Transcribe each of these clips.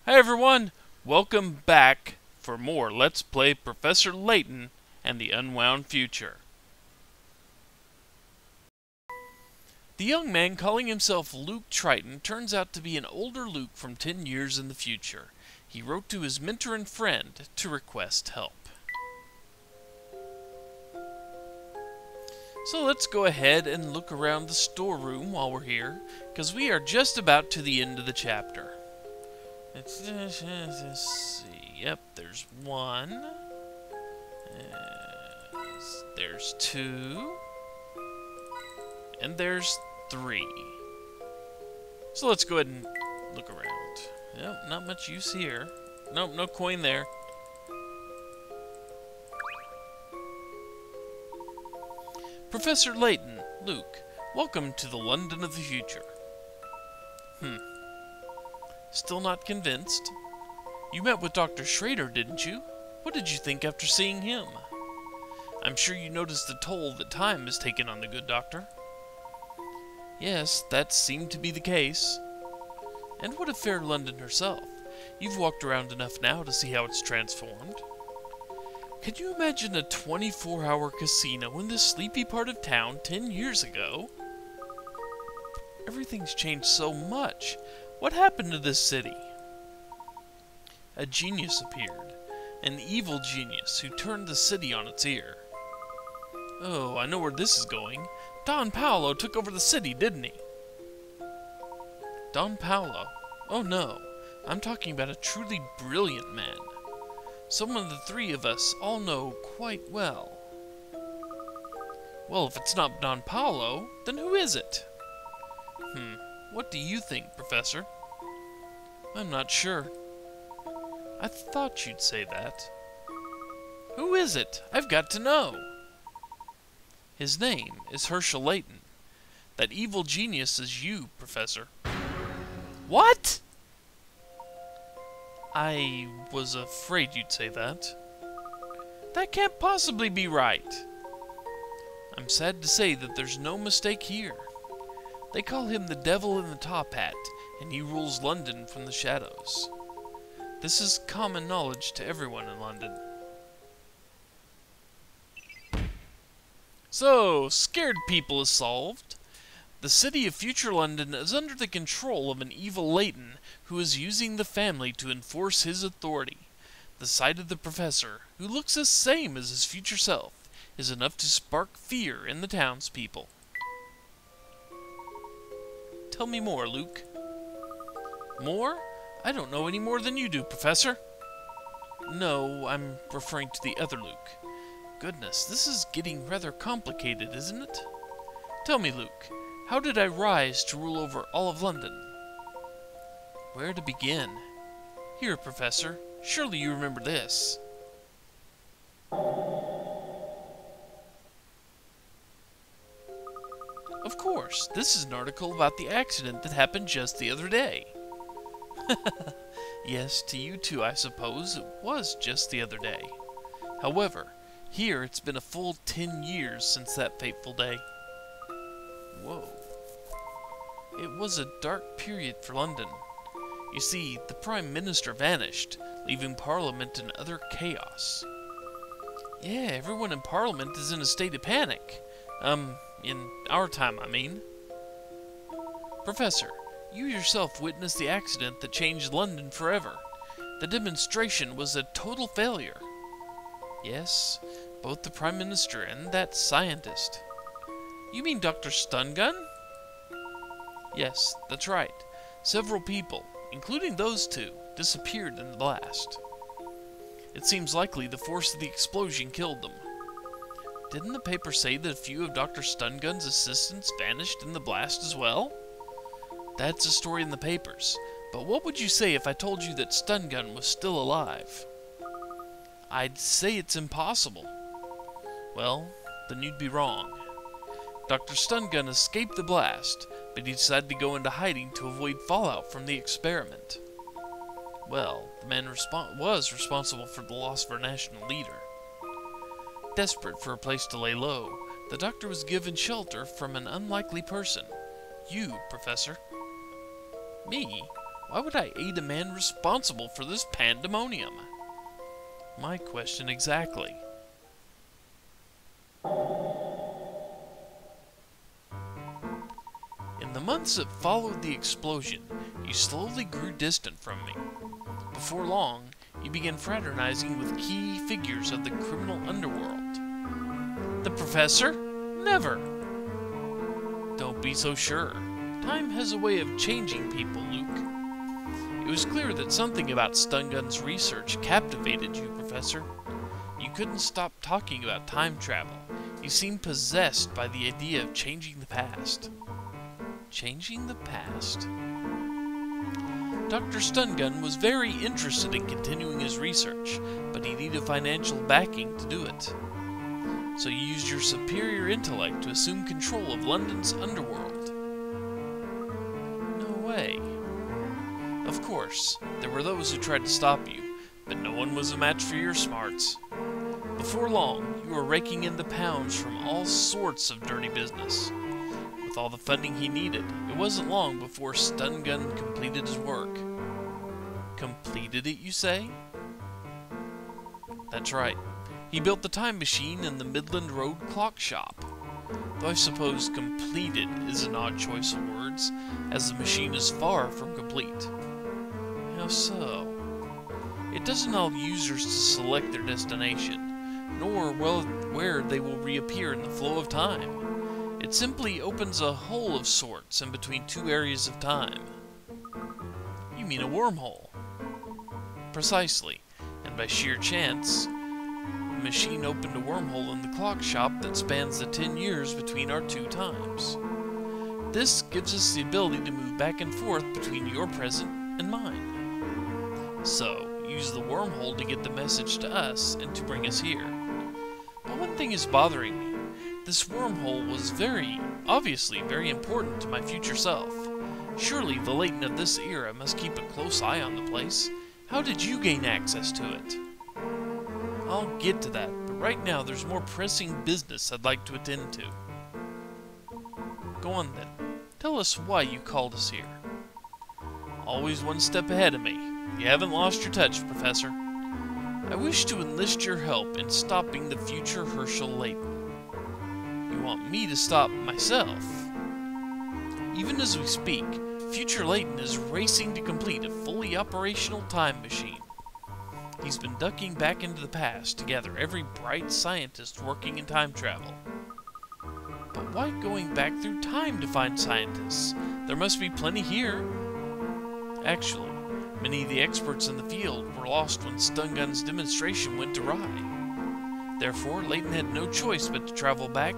Hi everyone, welcome back for more Let's Play Professor Layton and the Unwound Future. The young man calling himself Luke Triton turns out to be an older Luke from 10 years in the future. He wrote to his mentor and friend to request help. So let's go ahead and look around the storeroom while we're here, because we are just about to the end of the chapter. Let's see. Yep, there's one. There's two. And there's three. So let's go ahead and look around. Yep, not much use here. Nope, no coin there. Professor Layton, Luke, welcome to the London of the future. Still not convinced? You met with Dr. Schrader, didn't you? What did you think after seeing him? I'm sure you noticed the toll that time has taken on the good doctor. Yes, that seemed to be the case. And what of fair London herself? You've walked around enough now to see how it's transformed. Can you imagine a 24-hour casino in this sleepy part of town 10 years ago? Everything's changed so much. What happened to this city? A genius appeared. An evil genius who turned the city on its ear. Oh, I know where this is going. Don Paolo took over the city, didn't he? Don Paolo? Oh no, I'm talking about a truly brilliant man. Someone the three of us all know quite well. Well, if it's not Don Paolo, then who is it? What do you think, Professor? I'm not sure. I thought you'd say that. Who is it? I've got to know. His name is Herschel Layton. That evil genius is you, Professor. What? I was afraid you'd say that. That can't possibly be right. I'm sad to say that there's no mistake here. They call him the Devil in the Top Hat, and he rules London from the shadows. This is common knowledge to everyone in London. So, scared people is solved. The city of future London is under the control of an evil Layton who is using the family to enforce his authority. The sight of the professor, who looks the same as his future self, is enough to spark fear in the townspeople. Tell me more, Luke. More? I don't know any more than you do, Professor. No, I'm referring to the other Luke. Goodness, this is getting rather complicated, isn't it? Tell me, Luke, how did I rise to rule over all of London? Where to begin? Here, Professor, surely you remember this. Of course, this is an article about the accident that happened just the other day. Yes, to you too, I suppose, it was just the other day. However, here it's been a full 10 years since that fateful day. Whoa. It was a dark period for London. You see, the Prime Minister vanished, leaving Parliament in utter chaos. Yeah, everyone in Parliament is in a state of panic. In our time, I mean. Professor, you yourself witnessed the accident that changed London forever. The demonstration was a total failure. Yes, both the Prime Minister and that scientist. You mean Dr. Stungun? Yes, that's right. Several people, including those two, disappeared in the blast. It seems likely the force of the explosion killed them. Didn't the paper say that a few of Dr. Stungun's assistants vanished in the blast as well? That's a story in the papers, but what would you say if I told you that Stungun was still alive? I'd say it's impossible. Well, then you'd be wrong. Dr. Stungun escaped the blast, but he decided to go into hiding to avoid fallout from the experiment. Well, the man was responsible for the loss of our national leader. Desperate for a place to lay low, the doctor was given shelter from an unlikely person. You, Professor. Me? Why would I aid a man responsible for this pandemonium? My question exactly. In the months that followed the explosion, you slowly grew distant from me. Before long, you began fraternizing with key figures of the criminal underworld. The professor? Never! Don't be so sure. Time has a way of changing people, Luke. It was clear that something about Stun Gun's research captivated you, Professor. You couldn't stop talking about time travel. You seemed possessed by the idea of changing the past. Changing the past? Dr. Stun Gun was very interested in continuing his research, but he needed financial backing to do it. So you used your superior intellect to assume control of London's underworld. No way. Of course, there were those who tried to stop you, but no one was a match for your smarts. Before long, you were raking in the pounds from all sorts of dirty business. With all the funding he needed, it wasn't long before Stun Gun completed his work. Completed it, you say? That's right. He built the time machine in the Midland Road clock shop. Though I suppose completed is an odd choice of words, as the machine is far from complete. How so? It doesn't allow users to select their destination, nor where they will reappear in the flow of time. It simply opens a hole of sorts in between two areas of time. You mean a wormhole? Precisely, and by sheer chance, the machine opened a wormhole in the clock shop that spans the 10 years between our two times. This gives us the ability to move back and forth between your present and mine. So, use the wormhole to get the message to us and to bring us here. But one thing is bothering me. This wormhole was obviously very important to my future self. Surely the Layton of this era must keep a close eye on the place. How did you gain access to it? I'll get to that, but right now there's more pressing business I'd like to attend to. Go on then. Tell us why you called us here. Always one step ahead of me. You haven't lost your touch, Professor. I wish to enlist your help in stopping the future Herschel Layton. You want me to stop myself? Even as we speak, future Layton is racing to complete a fully operational time machine. He's been ducking back into the past to gather every bright scientist working in time travel. But why going back through time to find scientists? There must be plenty here. Actually, many of the experts in the field were lost when Stun Gun's demonstration went awry. Therefore, Layton had no choice but to travel back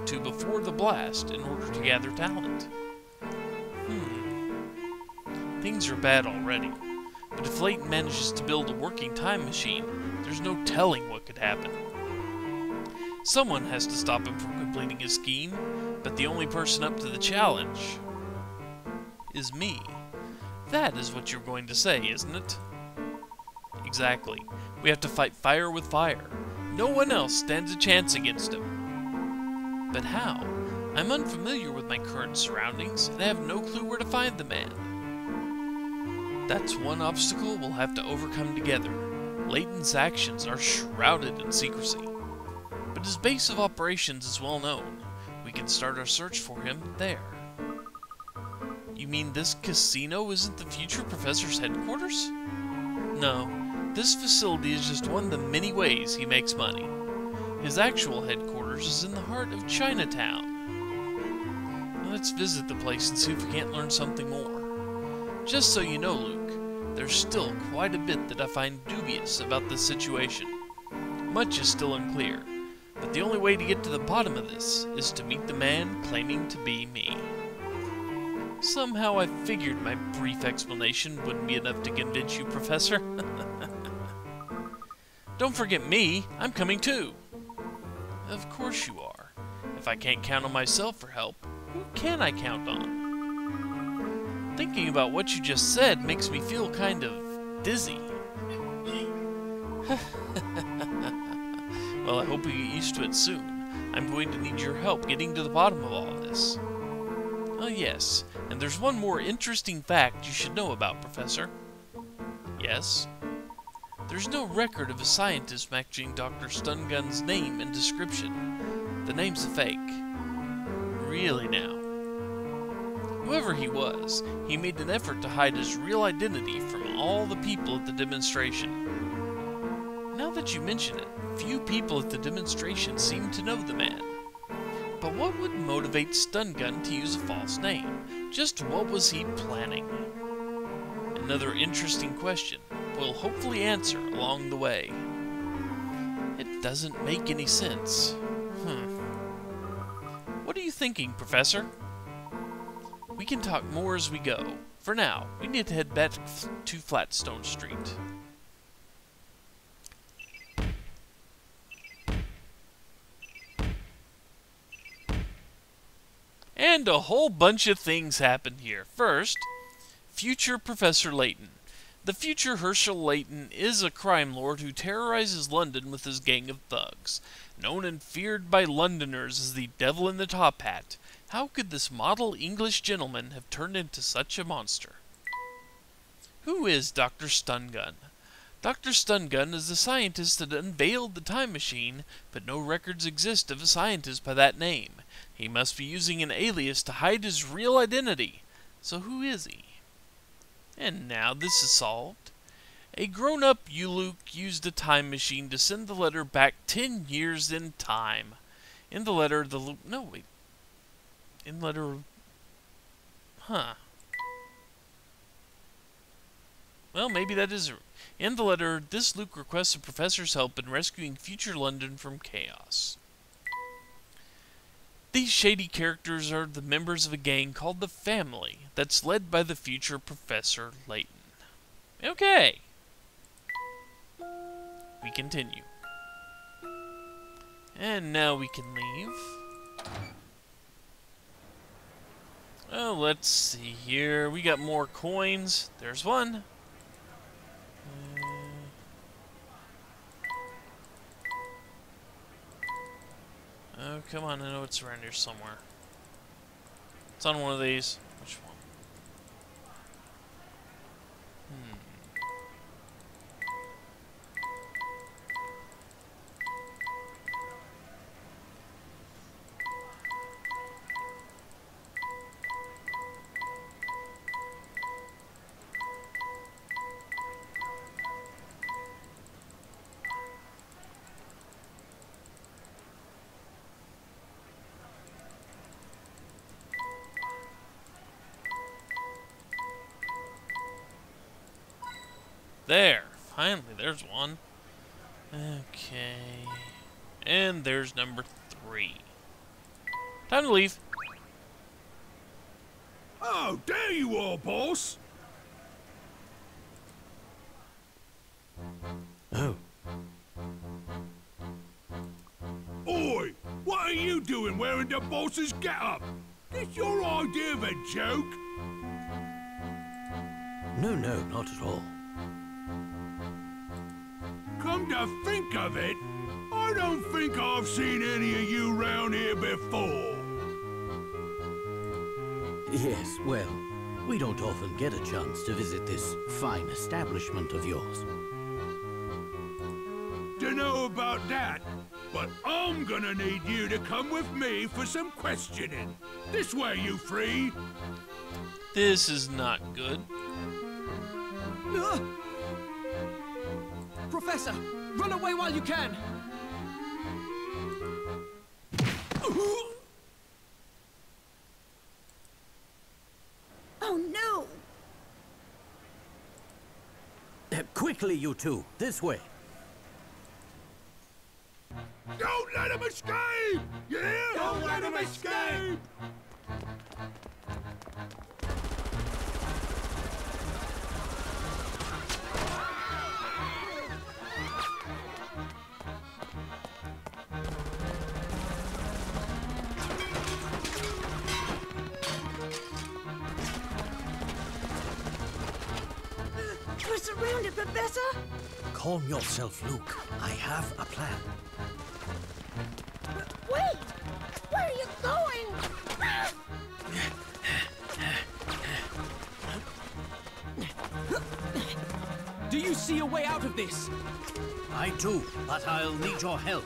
to before the blast in order to gather talent. Things are bad already. But if Layton manages to build a working time machine, there's no telling what could happen. Someone has to stop him from completing his scheme, but the only person up to the challenge is me. That is what you're going to say, isn't it? Exactly. We have to fight fire with fire. No one else stands a chance against him. But how? I'm unfamiliar with my current surroundings, and I have no clue where to find the man. That's one obstacle we'll have to overcome together. Layton's actions are shrouded in secrecy. But his base of operations is well known. We can start our search for him there. You mean this casino isn't the future professor's headquarters? No, this facility is just one of the many ways he makes money. His actual headquarters is in the heart of Chinatown. Let's visit the place and see if we can't learn something more. Just so you know, Luke, there's still quite a bit that I find dubious about this situation. Much is still unclear, but the only way to get to the bottom of this is to meet the man claiming to be me. Somehow I figured my brief explanation wouldn't be enough to convince you, Professor. Don't forget me, I'm coming too. Of course you are. If I can't count on myself for help, who can I count on? Thinking about what you just said makes me feel kind of dizzy. Well, I hope you get used to it soon. I'm going to need your help getting to the bottom of all of this. Oh yes, And there's one more interesting fact you should know about, Professor. Yes? There's no record of a scientist matching Dr. Stungun's name and description. The name's a fake. Really now. Whoever he was, he made an effort to hide his real identity from all the people at the demonstration. Now that you mention it, few people at the demonstration seem to know the man. But what would motivate Stungun to use a false name? Just what was he planning? Another interesting question we'll hopefully answer along the way. It doesn't make any sense. What are you thinking, Professor? We can talk more as we go. For now, we need to head back to Flatstone Street. And a whole bunch of things happened here. First, future Professor Layton. The future Herschel Layton is a crime lord who terrorizes London with his gang of thugs. Known and feared by Londoners as the Devil in the Top Hat, how could this model English gentleman have turned into such a monster? Who is Dr. Stungun? Dr. Stungun is the scientist that unveiled the time machine, but no records exist of a scientist by that name. He must be using an alias to hide his real identity. So who is he? And now this is solved. A grown-up Uluk used a time machine to send the letter back 10 years in time. In the letter, Well, maybe that is... In the letter, this Luke requests the professor's help in rescuing future London from chaos. These shady characters are the members of a gang called the Family that's led by the future Professor Layton. Okay. We continue. And now we can leave. Oh, let's see here. We got more coins. There's one. Oh, come on, I know it's around here somewhere. It's on one of these. Which one? There! Finally, there's one. Okay. And there's number 3. Time to leave. Oh, there you are, boss! Oh. Oi! What are you doing wearing the boss's get-up? This your idea of a joke? No, not at all. Come to think of it, I don't think I've seen any of you round here before. Yes, well, we don't often get a chance to visit this fine establishment of yours. Dunno about that, but I'm gonna need you to come with me for some questioning. This way, you three. This is not good. Professor, run away while you can! Oh no! Quickly, you two, this way. Don't let him escape! You hear? Don't let him escape! We're surrounded, Professor! Calm yourself, Luke. I have a plan. Wait! Where are you going? Do you see a way out of this? I do, but I'll need your help.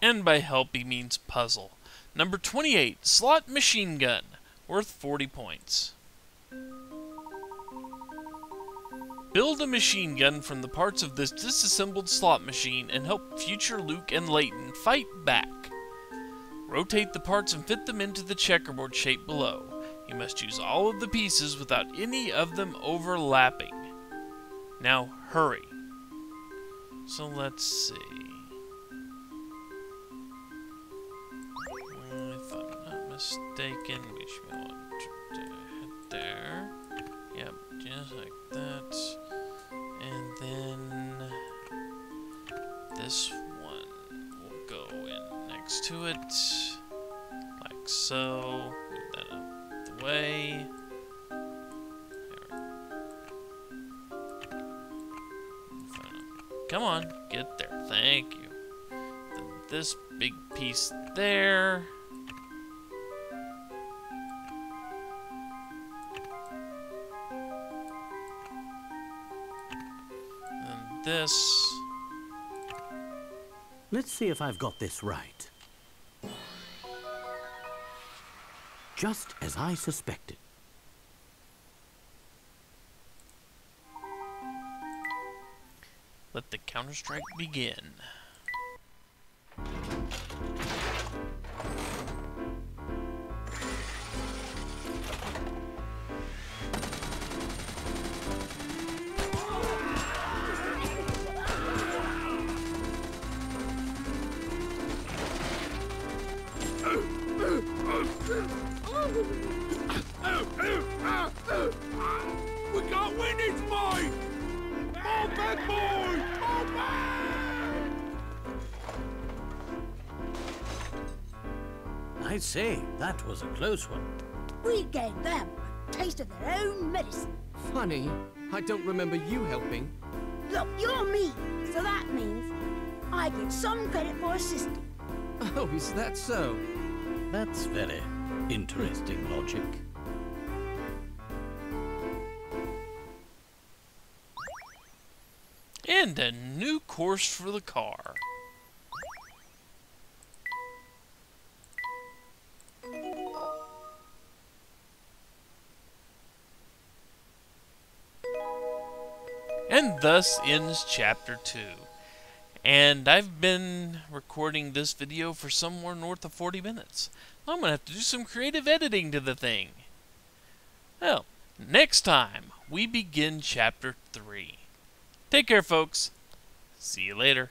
And by help he means puzzle. Number 28, slot machine gun, worth 40 points. Build a machine gun from the parts of this disassembled slot machine and help future Luke and Layton fight back. Rotate the parts and fit them into the checkerboard shape below. You must use all of the pieces without any of them overlapping. Now hurry. So let's see. If I'm not mistaken, we should be able to head there. Yep, just like that. And then this one will go in next to it, like so. Move that out the way. Come on, get there. Thank you. Then this big piece there. And this. Let's see if I've got this right. Just as I suspected. Let the counter-strike begin. We can't win, it's mine! More bad boy! More bad! I say, that was a close one. We gave them a taste of their own medicine. Funny, I don't remember you helping. Look, you're me, so that means I get some credit for assisting. Oh, is that so? That's very interesting logic. And a new course for the car. And thus ends Chapter 2. And I've been recording this video for somewhere north of 40 minutes. I'm going to have to do some creative editing to the thing. Well, next time we begin Chapter 3. Take care, folks. See you later.